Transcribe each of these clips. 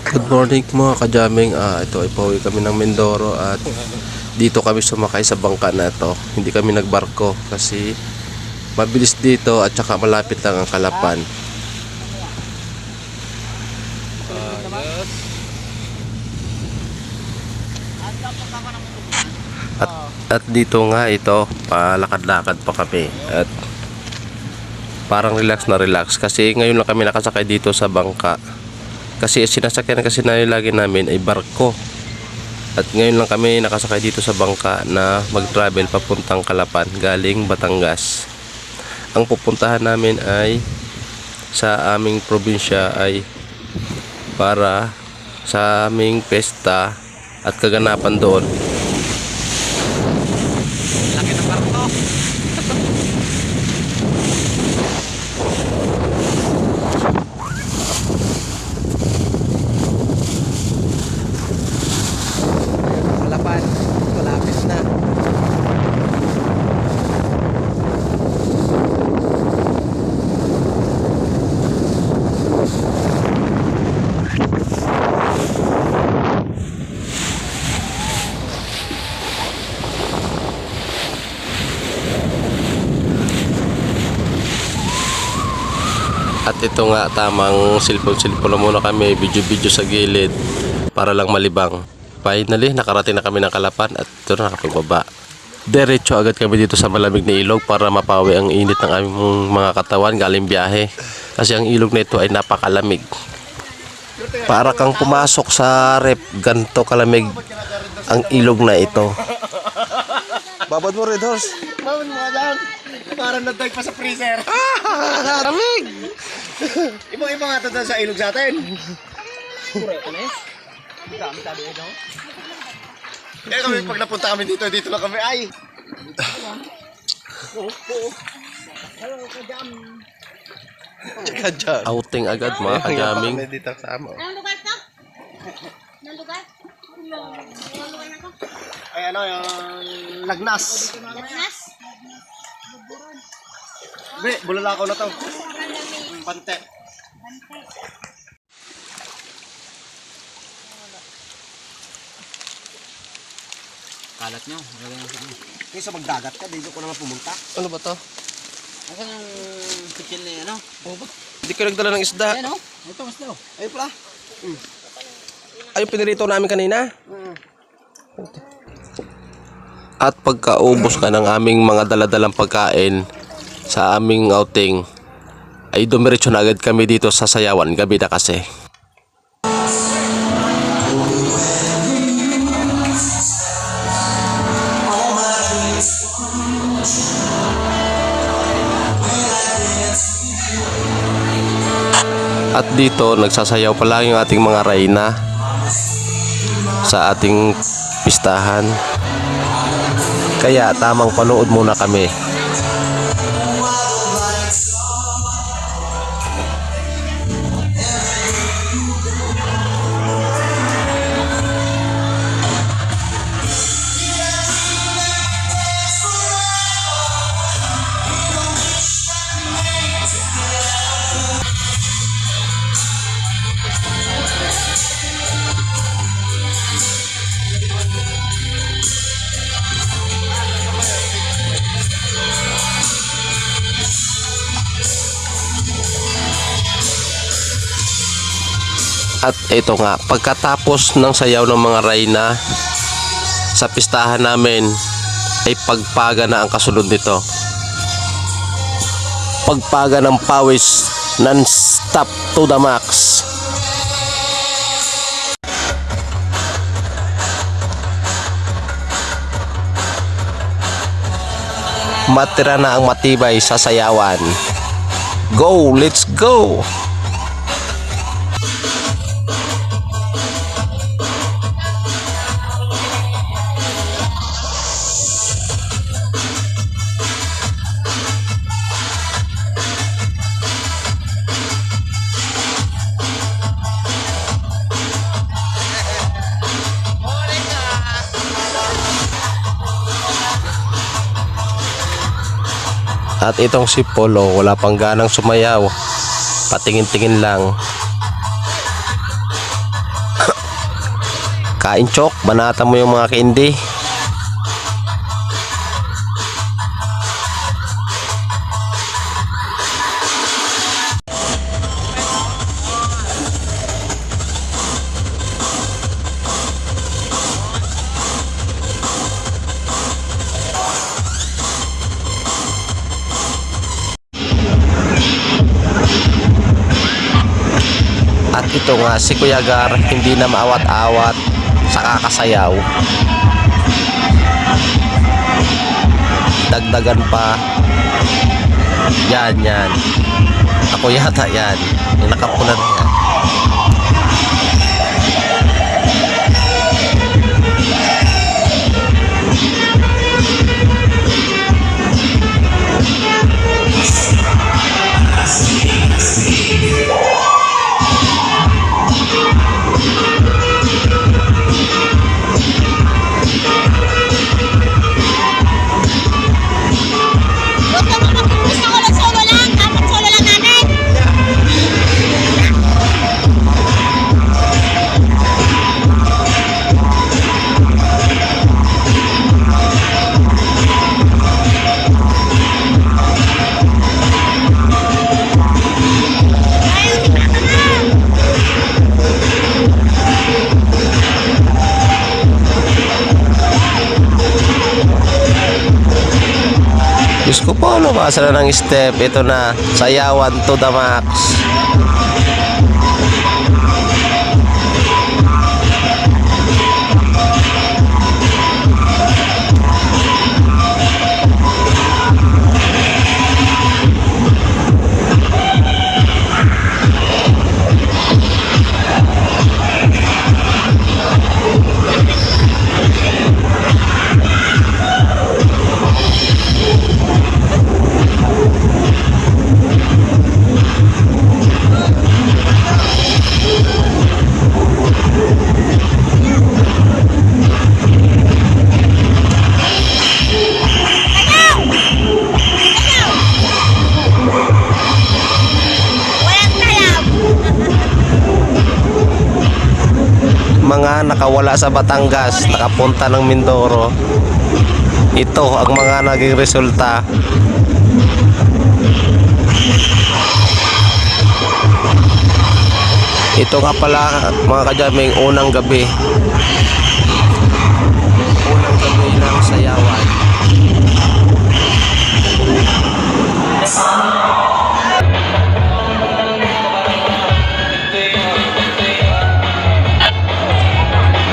Good morning mga kajaming. Ito ay pauwi kami ng Mindoro at dito kami sumakay sa bangka na ito. Hindi kami nagbarko kasi mabilis dito at saka malapit lang ang Kalapan. At dito nga ito, palakad-lakad pa kami at parang relax na relax kasi ngayon lang kami nakasakay dito sa bangka. Kasi sinasakyan kasi na lagi namin ay barko. At ngayon lang kami nakasakay dito sa bangka na mag-travel papuntang Kalapan galing Batangas. Ang pupuntahan namin ay sa aming probinsya ay para sa aming pesta at kaganapan doon. Laki ng barko. Kalapan, malapit na. At ito nga, tamang cellphone muna kami, video sa gilid para lang malibang. Finally, nakarating na kami ng Kalapan at ito na, nakapagbaba. Diretso agad kami dito sa malamig na ilog para mapawi ang init ng aming mga katawan galing biyahe. Kasi ang ilog na ito ay napakalamig. Para kang pumasok sa rep, ganito kalamig ang ilog na ito. Babad mo Red Horse. Bawal mo lang. Parang nagdag pa sa freezer. Lamig! Ibang-iba nga ito sa ilog sa atin. Correct, Anes? Dami tabi ito. Eh kami pag napunta kami dito lang kami ay. Kajam. Outing agad mga kajaming. Dito sama. Anong lugar to? Anong lugar? Anong lugar na to? Ay ano yung Lagnas. Lagnas? Be, bulalakaw na to. Pante. Kalat nyo, lagyan nyo sa ano. Kaya sa magdagat ka, dito ko naman pumunta. Ano ba to? Asan yung kitchen na ano? Hindi ko nagdala ng isda. Ayan o, ito mas daw. Ayun pala. Ay, yung pinirito namin kanina. At pagkaubos ka ng aming mga daladalang pagkain sa aming outing, ay dumiretso na agad kami dito sa Sayawan. Gabi na kasi. At dito nagsasayaw pa lang yung ating mga reyna sa ating pistahan. Kaya tamang panood muna kami. At ito nga, pagkatapos ng sayaw ng mga reyna sa pistahan namin, ay pagpaga na ang kasunod nito. Pagpaga ng pawis non-stop to the max. Matira na ang matibay sa sayawan. Go, let's go! At itong si Polo, wala pang ganang sumayaw, patingin-tingin lang. Kain chok, banata mo yung mga candy. At ito nga si Kuya Gar, hindi na maawat-awat sa kakasayaw. Dagdagan pa. Yan. Ako yata yan. Yung nakapunan yan. Huwag ka mag-focus na ulit solo lang. Dapat solo lang natin. Diyos ko po, lumasa na ng step. Ito na, sayawan to the max. Walang talab. Mga nakawala sa Batangas, nakapunta ng Mindoro. Ito ang mga naging resulta. Ito nga pala mga kajaming unang gabi. Unang gabi ng sayawan.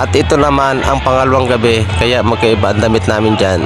At ito naman ang pangalawang gabi, kaya magkaiba ang damit namin dyan.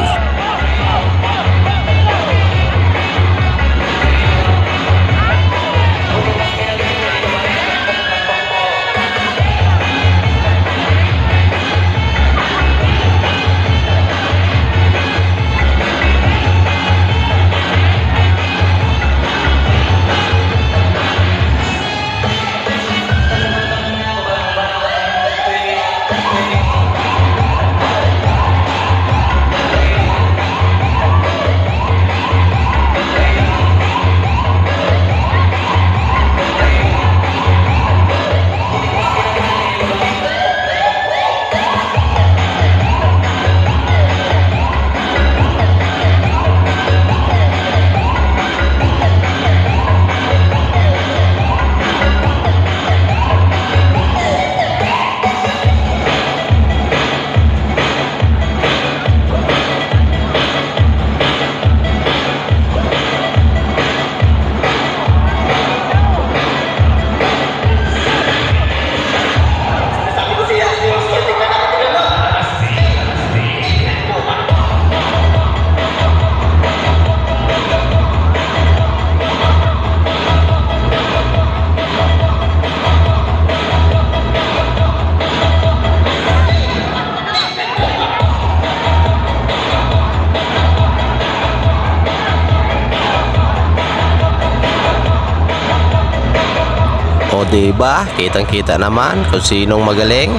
O diba, kitang-kita naman kung sinong magaling.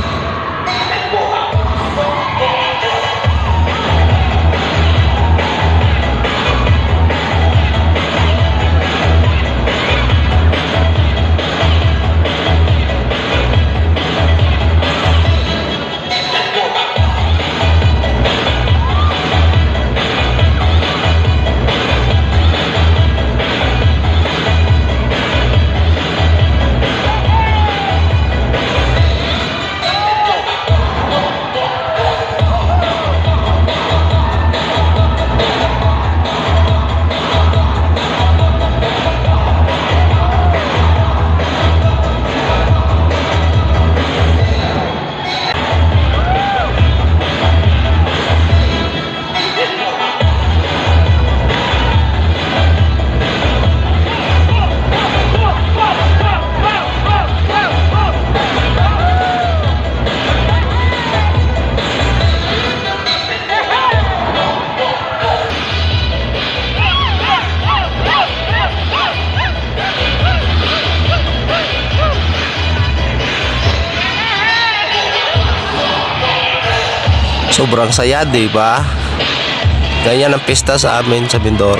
Sobrang saya, di ba? Ganyan ang pista sa amin sa Mindoro.